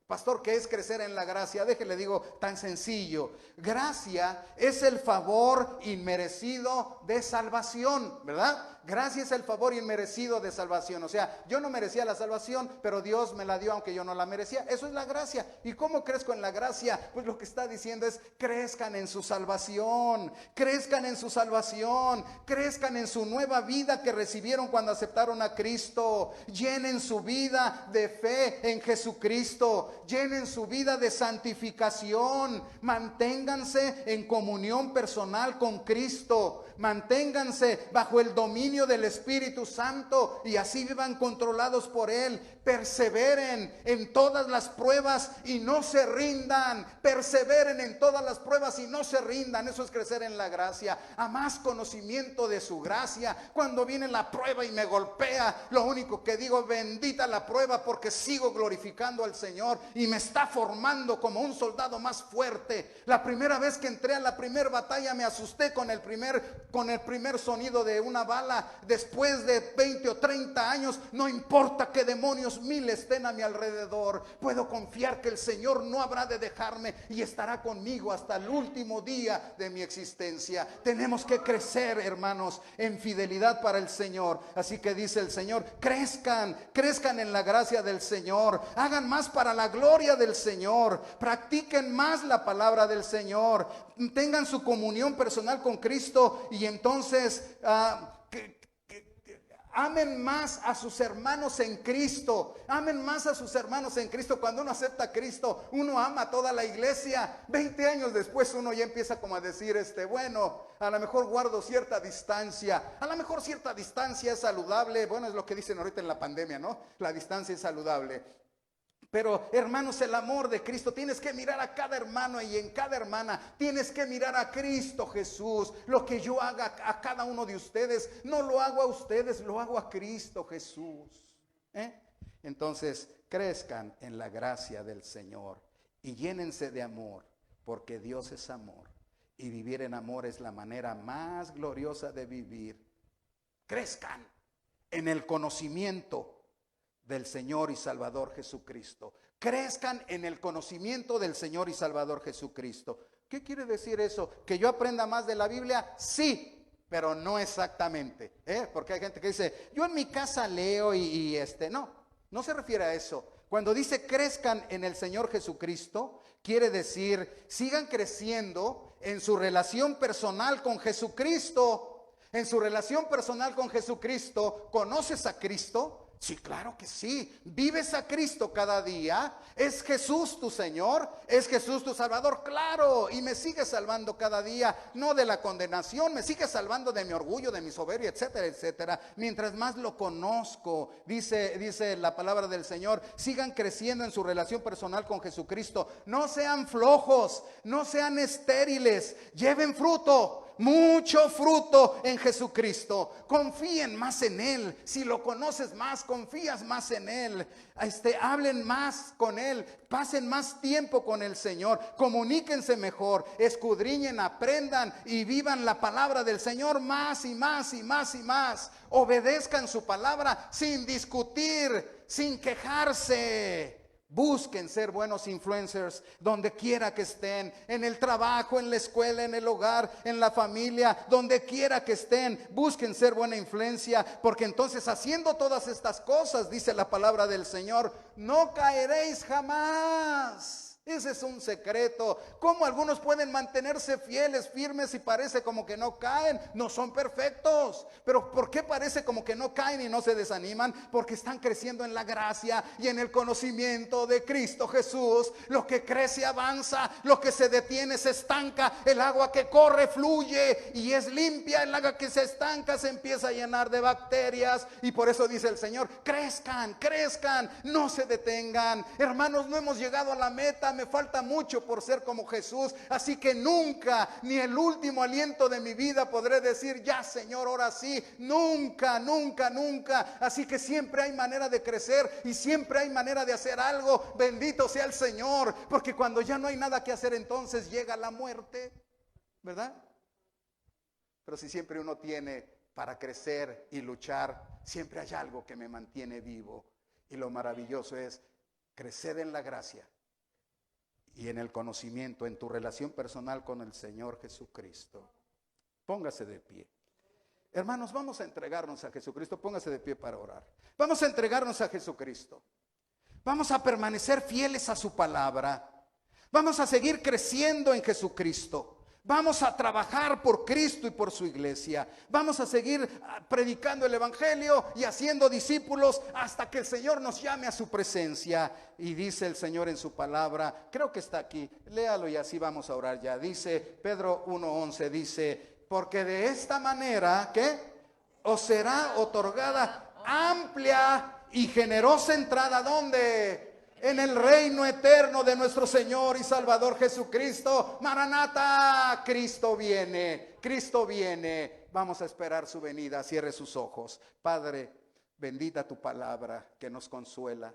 Pastor, ¿qué es crecer en la gracia? Déjele digo, tan sencillo. Gracia es el favor inmerecido de salvación, ¿verdad? Gracia es el favor inmerecido de salvación. O sea, yo no merecía la salvación, pero Dios me la dio aunque yo no la merecía. Eso es la gracia. ¿Y cómo crezco en la gracia? Pues lo que está diciendo es, crezcan en su salvación, crezcan en su salvación, crezcan en su nueva vida que recibieron cuando aceptaron a Cristo. Llenen su vida de fe en Jesucristo, llenen su vida de santificación, manténganse en comunión personal con Cristo, manténganse bajo el dominio del Espíritu Santo y así vivan controlados por Él. Perseveren en todas las pruebas y no se rindan. Perseveren en todas las pruebas y no se rindan. Eso es crecer en la gracia. A más conocimiento de su gracia. Cuando viene la prueba y me golpea, lo único que digo, bendita la prueba, porque sigo glorificando al Señor y me está formando como un soldado más fuerte. La primera vez que entré a la primera batalla me asusté con el primer sonido de una bala. Después de 20 o 30 años, no importa que demonios mil estén a mi alrededor, puedo confiar que el Señor no habrá de dejarme y estará conmigo hasta el último día de mi existencia. Tenemos que crecer, hermanos, en fidelidad para el Señor. Así que dice el Señor, crezcan en la gracia del Señor, hagan más para la gloria del Señor, practiquen más la palabra del Señor, tengan su comunión personal con Cristo y entonces amen más a sus hermanos en Cristo. Amen más a sus hermanos en Cristo. Cuando uno acepta a Cristo, uno ama a toda la iglesia. 20 años después uno ya empieza como a decir, bueno, a lo mejor guardo cierta distancia. A lo mejor cierta distancia es saludable. Bueno, es lo que dicen ahorita en la pandemia, ¿no? La distancia es saludable. Pero hermanos, el amor de Cristo, tienes que mirar a cada hermano y en cada hermana tienes que mirar a Cristo Jesús. Lo que yo haga a cada uno de ustedes, no lo hago a ustedes, lo hago a Cristo Jesús. Entonces, crezcan en la gracia del Señor y llénense de amor, porque Dios es amor y vivir en amor es la manera más gloriosa de vivir. Crezcan en el conocimiento del Señor y Salvador Jesucristo. Crezcan en el conocimiento del Señor y Salvador Jesucristo. ¿Qué quiere decir eso? ¿Que yo aprenda más de la Biblia? Sí, pero no exactamente, porque hay gente que dice, yo en mi casa leo y no, No se refiere a eso. Cuando dice crezcan en el Señor Jesucristo, quiere decir sigan creciendo en su relación personal con Jesucristo. En su relación personal con Jesucristo, ¿conoces a Cristo? Sí, claro que sí. ¿Vives a Cristo cada día? ¿Es Jesús tu Señor? ¿Es Jesús tu Salvador? Claro, y me sigue salvando cada día, no de la condenación, me sigue salvando de mi orgullo, de mi soberbia, etcétera, etcétera. Mientras más lo conozco, dice la palabra del Señor, sigan creciendo en su relación personal con Jesucristo. No sean flojos, no sean estériles, lleven fruto. Mucho fruto en Jesucristo. Confíen más en Él. Si lo conoces más, confías más en Él. Hablen más con Él. Pasen más tiempo con el Señor. Comuníquense mejor. Escudriñen, aprendan y vivan la palabra del Señor más y más y más y más. Obedezcan su palabra sin discutir, sin quejarse. Busquen ser buenos influencers donde quiera que estén, en el trabajo, en la escuela, en el hogar, en la familia, donde quiera que estén. Busquen ser buena influencia, porque entonces haciendo todas estas cosas, dice la palabra del Señor, no caeréis jamás. Ese es un secreto. ¿Cómo algunos pueden mantenerse fieles, firmes y parece como que no caen? No son perfectos. Pero ¿por qué parece como que no caen y no se desaniman? Porque están creciendo en la gracia y en el conocimiento de Cristo Jesús. Lo que crece avanza, lo que se detiene se estanca. El agua que corre fluye y es limpia. El agua que se estanca se empieza a llenar de bacterias. Y por eso dice el Señor, crezcan, crezcan, no se detengan. Hermanos, no hemos llegado a la meta. Me falta mucho por ser como Jesús, así que nunca, ni el último aliento de mi vida podré decir, ya Señor, ahora sí. Nunca, nunca, nunca. Así que siempre hay manera de crecer y siempre hay manera de hacer algo. Bendito sea el Señor, porque cuando ya no hay nada que hacer, entonces llega la muerte, ¿verdad? Pero si siempre uno tiene para crecer y luchar, siempre hay algo que me mantiene vivo. Y lo maravilloso es crecer en la gracia y en el conocimiento, en tu relación personal con el Señor Jesucristo. Póngase de pie. Hermanos, vamos a entregarnos a Jesucristo. Póngase de pie para orar. Vamos a entregarnos a Jesucristo. Vamos a permanecer fieles a su palabra. Vamos a seguir creciendo en Jesucristo. Vamos a trabajar por Cristo y por su iglesia. Vamos a seguir predicando el evangelio y haciendo discípulos hasta que el Señor nos llame a su presencia. Y dice el Señor en su palabra, creo que está aquí, léalo y así vamos a orar ya. Dice Pedro 1:11, dice, porque de esta manera, ¿qué? Os será otorgada amplia y generosa entrada, ¿dónde? En el reino eterno de nuestro Señor y Salvador Jesucristo. Maranata, Cristo viene, Cristo viene. Vamos a esperar su venida. Cierre sus ojos. Padre, bendita tu palabra que nos consuela,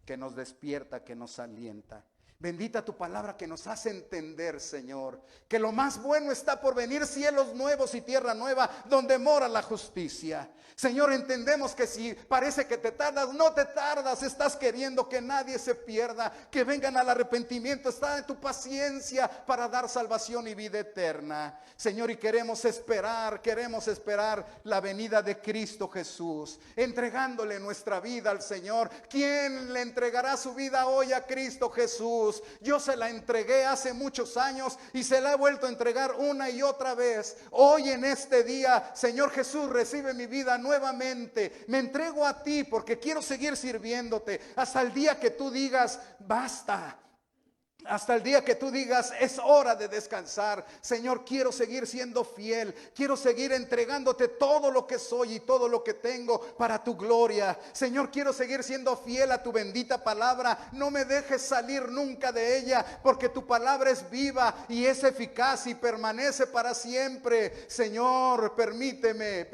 que nos despierta, que nos alienta. Bendita tu palabra que nos hace entender, Señor, que lo más bueno está por venir, cielos nuevos y tierra nueva, donde mora la justicia. Señor, entendemos que si parece que te tardas, no te tardas. Estás queriendo que nadie se pierda, que vengan al arrepentimiento. Está en tu paciencia para dar salvación y vida eterna. Señor, y queremos esperar la venida de Cristo Jesús, entregándole nuestra vida al Señor. ¿Quién le entregará su vida hoy a Cristo Jesús? Yo se la entregué hace muchos años y se la he vuelto a entregar una y otra vez. Hoy en este día, Señor Jesús, recibe mi vida nuevamente. Me entrego a ti porque quiero seguir sirviéndote hasta el día que tú digas basta. Hasta el día que tú digas es hora de descansar. Señor, quiero seguir siendo fiel. Quiero seguir entregándote todo lo que soy y todo lo que tengo para tu gloria. Señor, quiero seguir siendo fiel a tu bendita palabra. No me dejes salir nunca de ella, porque tu palabra es viva y es eficaz y permanece para siempre. Señor, permíteme,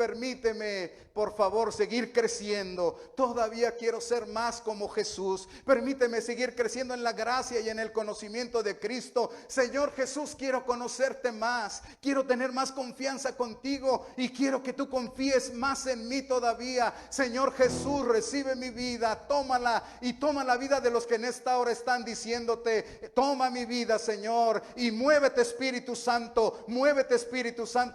por favor, seguir creciendo. Todavía quiero ser más como Jesús. Permíteme seguir creciendo en la gracia y en el conocimiento de Cristo. Señor Jesús, quiero conocerte más. Quiero tener más confianza contigo y quiero que tú confíes más en mí todavía. Señor Jesús, recibe mi vida, tómala y toma la vida de los que en esta hora están diciéndote, toma mi vida, Señor, y muévete Espíritu Santo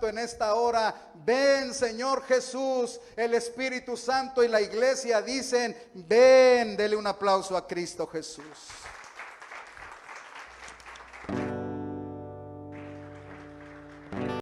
en esta hora. Ven, Señor Jesús, El Espíritu Santo y la iglesia dicen, ven, dele un aplauso a Cristo Jesús.